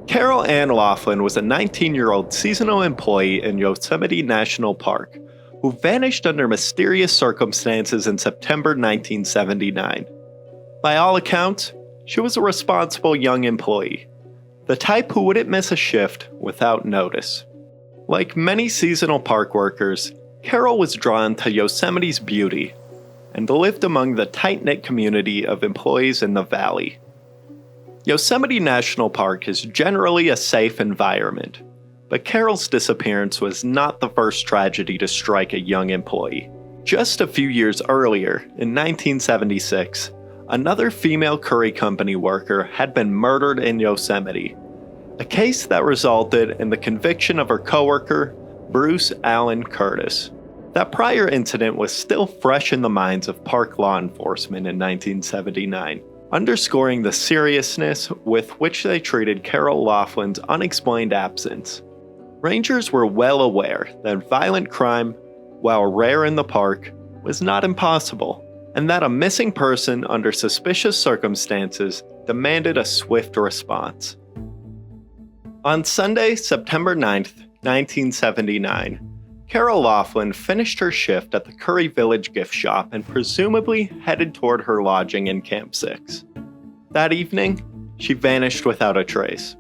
Carol Laughlin was a 19-year-old seasonal employee in Yosemite National Park who vanished under mysterious circumstances in September 1979. By all accounts, she was a responsible young employee, the type who wouldn't miss a shift without notice. Like many seasonal park workers, Carol was drawn to Yosemite's beauty and lived among the tight-knit community of employees in the valley. Yosemite National Park is generally a safe environment, but Carol's disappearance was not the first tragedy to strike a young employee. Just a few years earlier, in 1976, another female Curry Company worker had been murdered in Yosemite, a case that resulted in the conviction of her coworker, Bruce Allen Curtis. That prior incident was still fresh in the minds of park law enforcement in 1979, underscoring the seriousness with which they treated Carol Laughlin's unexplained absence. Rangers were well aware that violent crime, while rare in the park, was not impossible, and that a missing person under suspicious circumstances demanded a swift response. On Sunday, September 9th, 1979, Carol Laughlin finished her shift at the Curry Village gift shop and presumably headed toward her lodging in Camp 6. That evening, she vanished without a trace.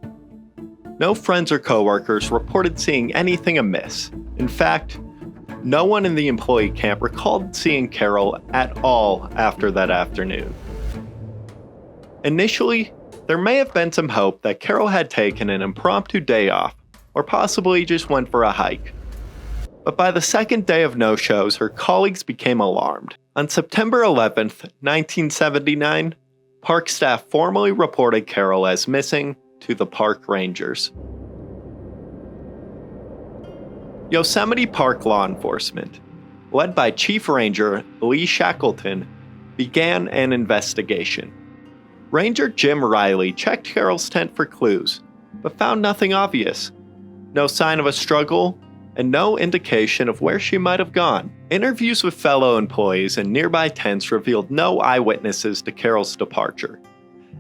No friends or coworkers reported seeing anything amiss. In fact, no one in the employee camp recalled seeing Carol at all after that afternoon. Initially, there may have been some hope that Carol had taken an impromptu day off, or possibly just went for a hike. But by the second day of no-shows, her colleagues became alarmed. On September 11th, 1979, park staff formally reported Carol as missing to the park rangers. Yosemite Park law enforcement, led by Chief Ranger Lee Shackleton, began an investigation. Ranger Jim Riley checked Carol's tent for clues, but found nothing obvious. No sign of a struggle, and no indication of where she might have gone. Interviews with fellow employees in nearby tents revealed no eyewitnesses to Carol's departure,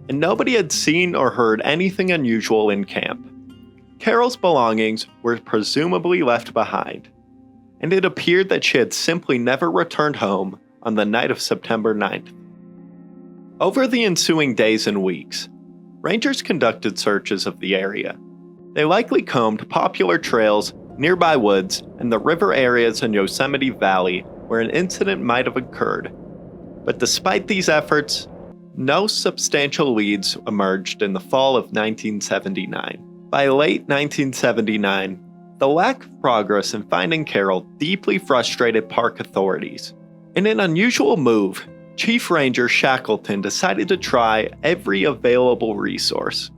and nobody had seen or heard anything unusual in camp. Carol's belongings were presumably left behind, and it appeared that she had simply never returned home on the night of September 9th. Over the ensuing days and weeks, rangers conducted searches of the area. They likely combed popular trails, nearby woods, and the river areas in Yosemite Valley where an incident might have occurred. But despite these efforts, no substantial leads emerged in the fall of 1979. By late 1979, the lack of progress in finding Carol deeply frustrated park authorities. In an unusual move, Chief Ranger Shackleton decided to try every available resource,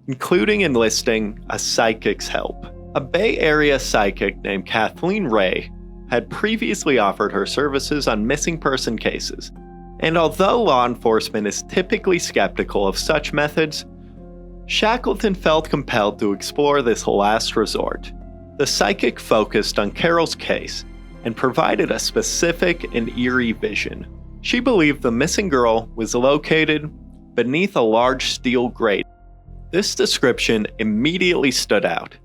including enlisting a psychic's help. A Bay Area psychic named Kathleen Ray had previously offered her services on missing person cases, and although law enforcement is typically skeptical of such methods, Shackleton felt compelled to explore this last resort. The psychic focused on Carol's case and provided a specific and eerie vision. She believed the missing girl was located beneath a large steel grate. This description immediately stood out,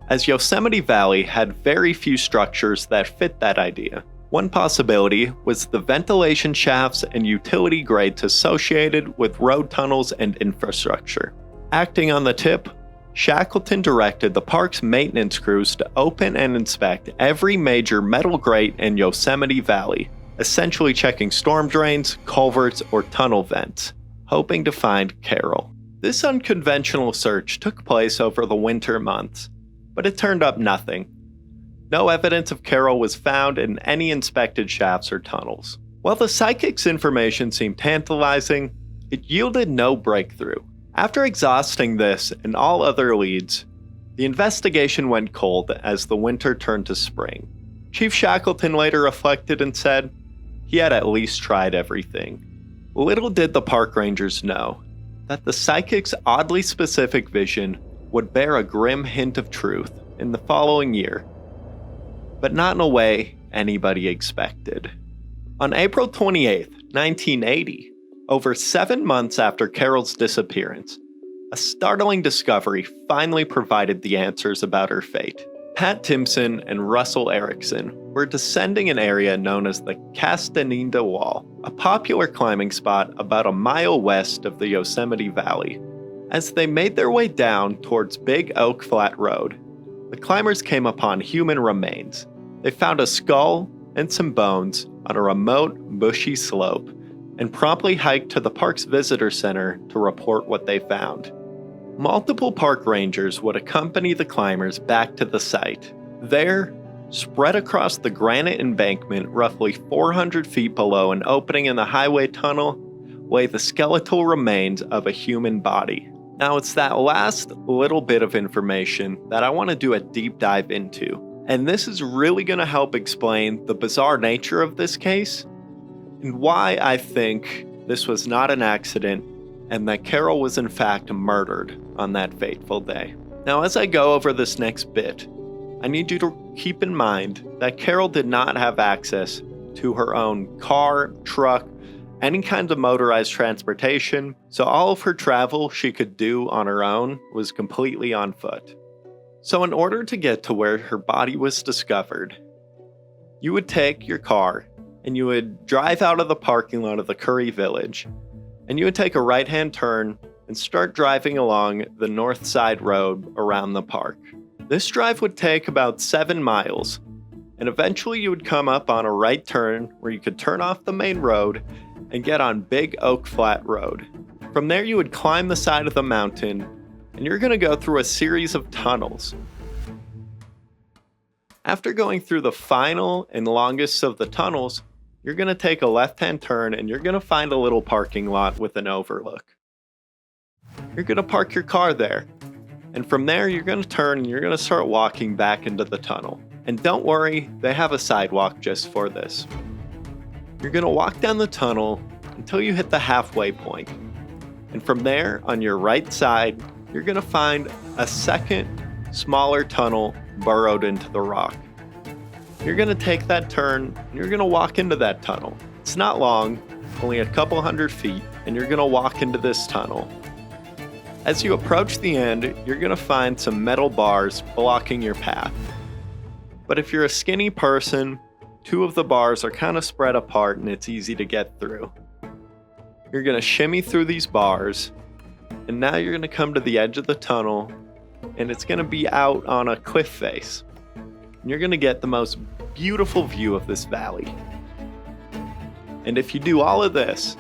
as Yosemite Valley had very few structures that fit that idea. One possibility was the ventilation shafts and utility grates associated with road tunnels and infrastructure. Acting on the tip, Shackleton directed the park's maintenance crews to open and inspect every major metal grate in Yosemite Valley, essentially checking storm drains, culverts, or tunnel vents, hoping to find Carol. This unconventional search took place over the winter months, but it turned up nothing. No evidence of Carol was found in any inspected shafts or tunnels. While the psychic's information seemed tantalizing, it yielded no breakthrough. After exhausting this and all other leads, the investigation went cold as the winter turned to spring. Chief Shackleton later reflected and said he had at least tried everything. Little did the park rangers know that the psychic's oddly specific vision would bear a grim hint of truth in the following year, but not in a way anybody expected. On April 28, 1980, over 7 months after Carol's disappearance, a startling discovery finally provided the answers about her fate. Pat Timpson and Russell Erickson were descending an area known as the Castaneda Wall, a popular climbing spot about a mile west of the Yosemite Valley. As they made their way down towards Big Oak Flat Road, the climbers came upon human remains. They found a skull and some bones on a remote, bushy slope, and promptly hiked to the park's visitor center to report what they found. Multiple park rangers would accompany the climbers back to the site. There, spread across the granite embankment roughly 400 feet below an opening in the highway tunnel, lay the skeletal remains of a human body. Now, it's that last little bit of information that I want to do a deep dive into, and this is really going to help explain the bizarre nature of this case and why I think this was not an accident and that Carol was in fact murdered on that fateful day. Now, as I go over this next bit, I need you to keep in mind that Carol did not have access to her own car, truck, any kind of motorized transportation, so all of her travel she could do on her own was completely on foot. So in order to get to where her body was discovered, you would take your car and you would drive out of the parking lot of the Curry Village, and you would take a right-hand turn and start driving along the north side road around the park. This drive would take about 7 miles, and eventually you would come up on a right turn where you could turn off the main road and get on Big Oak Flat Road. From there you would climb the side of the mountain, and you're going to go through a series of tunnels. After going through the final and longest of the tunnels, you're going to take a left-hand turn and you're going to find a little parking lot with an overlook. You're going to park your car there. And from there, you're going to turn and you're going to start walking back into the tunnel. And don't worry, they have a sidewalk just for this. You're going to walk down the tunnel until you hit the halfway point. And from there, on your right side, you're going to find a second, smaller tunnel burrowed into the rock. You're going to take that turn, and you're going to walk into that tunnel. It's not long, only a couple hundred feet, and you're going to walk into this tunnel. As you approach the end, you're going to find some metal bars blocking your path. But if you're a skinny person, 2 of the bars are kind of spread apart and it's easy to get through. You're going to shimmy through these bars, and now you're going to come to the edge of the tunnel, and it's going to be out on a cliff face. And you're going to get the most beautiful view of this valley. And if you do all of this,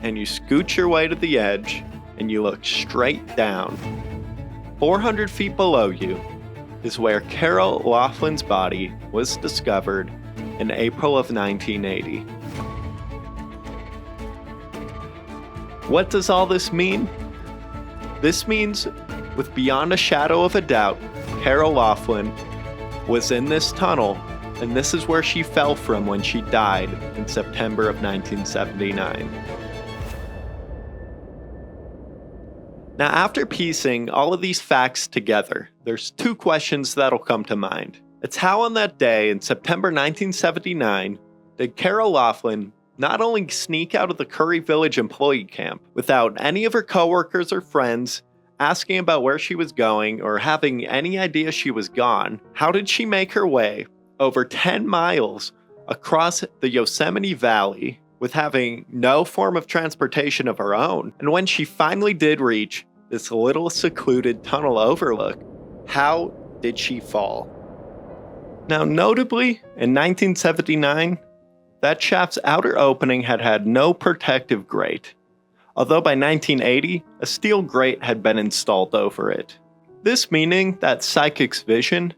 and you scoot your way to the edge, and you look straight down, 400 feet below you is where Carol Laughlin's body was discovered in April of 1980. What does all this mean? This means, with beyond a shadow of a doubt, Carol Laughlin was in this tunnel, and this is where she fell from when she died in September of 1979. Now, after piecing all of these facts together, there's 2 questions that'll come to mind. It's how on that day in September 1979 did Carol Laughlin not only sneak out of the Curry Village employee camp without any of her coworkers or friends asking about where she was going or having any idea she was gone, how did she make her way over 10 miles across the Yosemite Valley with having no form of transportation of her own? And when she finally did reach this little secluded tunnel overlook, how did she fall? Now, notably, in 1979, that shaft's outer opening had had no protective grate, although by 1980, a steel grate had been installed over it. This meaning that psychic's vision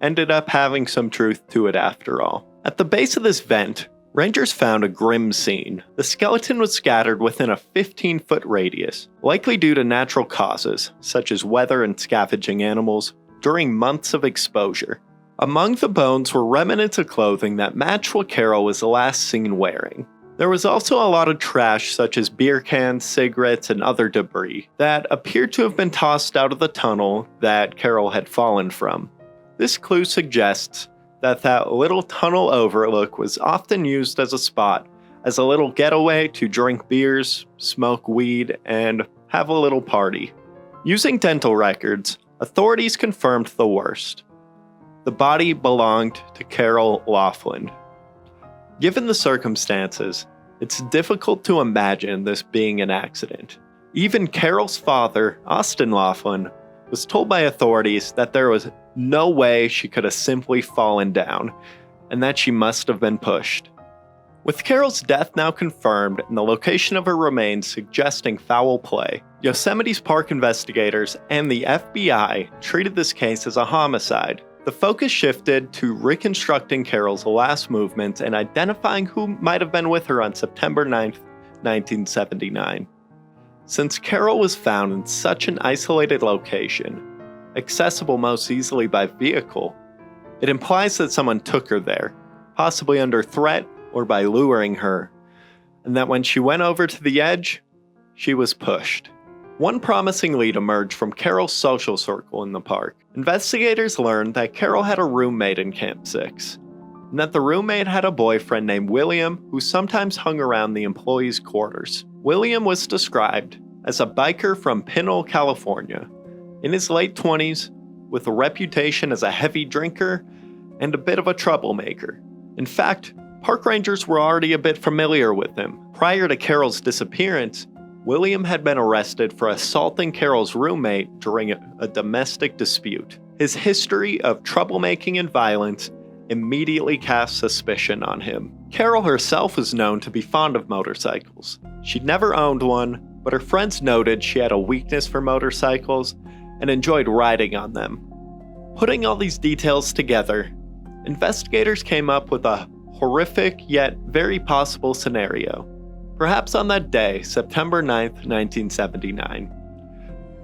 ended up having some truth to it after all. At the base of this vent, rangers found a grim scene. The skeleton was scattered within a 15-foot radius, likely due to natural causes, such as weather and scavenging animals, during months of exposure. Among the bones were remnants of clothing that matched what Carol was last seen wearing. There was also a lot of trash such as beer cans, cigarettes, and other debris that appeared to have been tossed out of the tunnel that Carol had fallen from. This clue suggests that little tunnel overlook was often used as a spot, as a little getaway to drink beers, smoke weed, and have a little party. Using dental records, authorities confirmed the worst. The body belonged to Carol Laughlin. Given the circumstances, it's difficult to imagine this being an accident. Even Carol's father, Austin Laughlin, was told by authorities that there was no way she could have simply fallen down, and that she must have been pushed. With Carol's death now confirmed and the location of her remains suggesting foul play, Yosemite's park investigators and the FBI treated this case as a homicide. The focus shifted to reconstructing Carol's last movements and identifying who might have been with her on September 9, 1979. Since Carol was found in such an isolated location, accessible most easily by vehicle, it implies that someone took her there, possibly under threat or by luring her, and that when she went over to the edge, she was pushed. One promising lead emerged from Carol's social circle in the park. Investigators learned that Carol had a roommate in Camp 6, and that the roommate had a boyfriend named William who sometimes hung around the employees' quarters. William was described as a biker from Pinole, California, in his late 20s, with a reputation as a heavy drinker and a bit of a troublemaker. In fact, park rangers were already a bit familiar with him. Prior to Carol's disappearance, William had been arrested for assaulting Carol's roommate during a domestic dispute. His history of troublemaking and violence immediately cast suspicion on him. Carol herself was known to be fond of motorcycles. She'd never owned one, but her friends noted she had a weakness for motorcycles and enjoyed riding on them. Putting all these details together, investigators came up with a horrific yet very possible scenario. Perhaps on that day, September 9, 1979.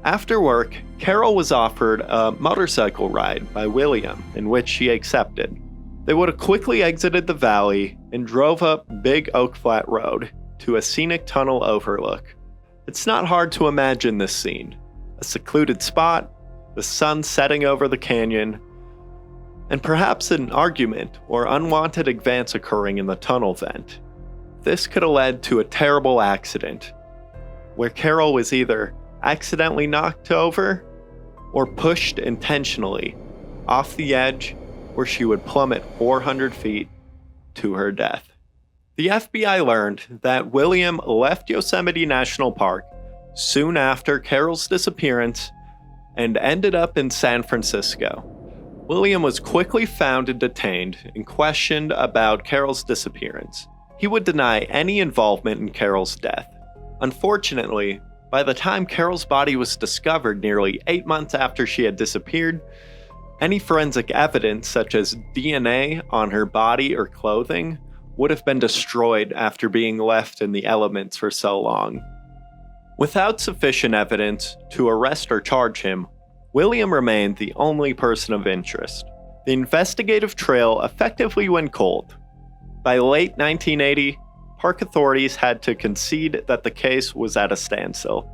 After work, Carol was offered a motorcycle ride by William, in which she accepted. They would have quickly exited the valley and drove up Big Oak Flat Road to a scenic tunnel overlook. It's not hard to imagine this scene. A secluded spot, the sun setting over the canyon, and perhaps an argument or unwanted advance occurring in the tunnel vent. This could have led to a terrible accident, where Carol was either accidentally knocked over or pushed intentionally off the edge, where she would plummet 400 feet to her death. The FBI learned that William left Yosemite National Park soon after Carol's disappearance and ended up in San Francisco. William was quickly found and detained and questioned about Carol's disappearance. He would deny any involvement in Carol's death. Unfortunately, by the time Carol's body was discovered nearly 8 months after she had disappeared, any forensic evidence such as DNA on her body or clothing would have been destroyed after being left in the elements for so long. Without sufficient evidence to arrest or charge him, William remained the only person of interest. The investigative trail effectively went cold. By late 1980, park authorities had to concede that the case was at a standstill.